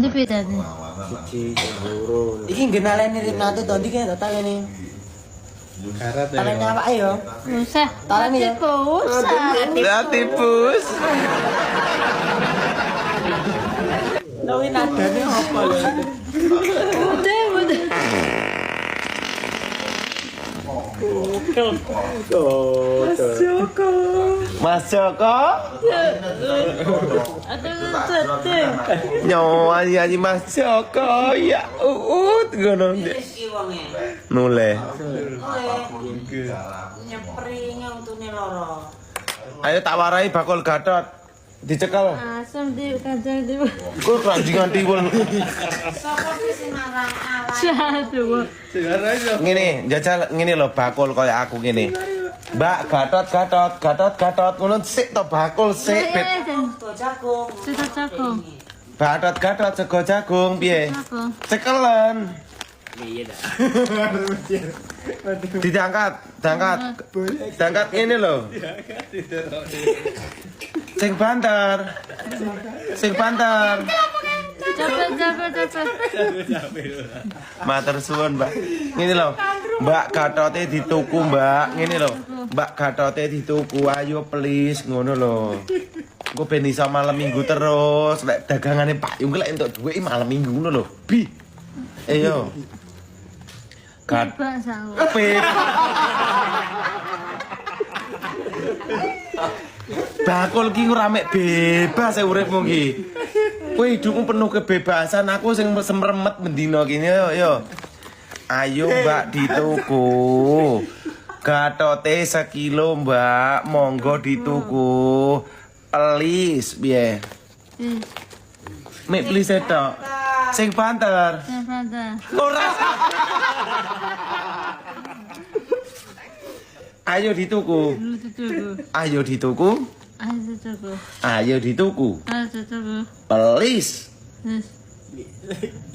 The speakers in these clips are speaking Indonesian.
Nanti beda nih. Iki genalene Ripnatu to ndi kene talene. Talene apa ayo? Usah. Talene ya. Usah. Tipus. Lawi nadane apa lho? Udah. Mas Joko. Nyawa nyanyi Mas Joko ya ngono ndek. Nule. Nyepring untune loro. Ayo tak warai bakul Gatot. Dicekel. Asam di kacang di. Kok ranjingan tiwul. Sapa sing marang ala? Jatuh. Ngene, jajal ngene lho bakul kaya aku ngene. Mbak Gatot ngono sik to bakul sik bet. Jagung. Sudah jagung. Gatot sego jagung piye? Jagung. Cekelen. Diangkat ngene lho. Sing banter. Cepet. Matur suwun, Mbak. Ngene lho. Mbak Gatote dituku, Mbak. Ngene lho. Mbak Gatote dituku. Ayo please ngono lho. Engko ben iso malam Minggu terus. Lek dagangane Pak Yung lek entuk dhuwit malam Minggu ngono lho. Bi. Ayo. Bebas aku. Bakul ki ora mek bebas uripmu ki. Kowe hidupmu penuh kebebasan, aku sing semremet mendino kene yo. Ayo Mbak dituku. Gatote sekilo Mbak, monggo dituku. Please piye? Mek please tok. Sing banter. Cepet. Ora. Ayo dituku. Ayo dituku. Please.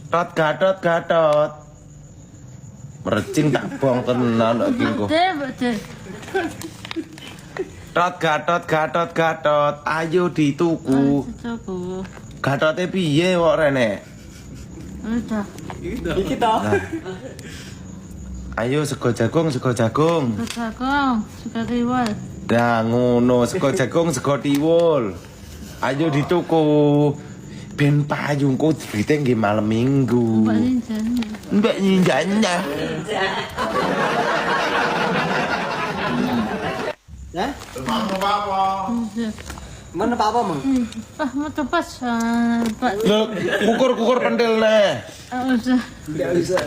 Gatot. Mercing tak bong tenan kok iki kok. Gatot. Ayo dituku. Gatote piye kok rene? Udah. Iki to. Ayo sego jagung. Jagung. Suka riwal. Dah ngono, sego jagung, sego tiwul. Ayo dituku. Ben payungku digite nggih malam Minggu. Mbak ninjanya. Hah? Mana apa, Mang? Mau tepas, Pak. Lho, kukur pentilne. Usah. Enggak bisa.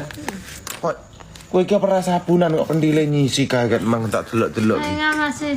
Kok kowe iki ora sabunan kok pentile nyisi kaget mang tak delok-delok iki. Saya ngasih.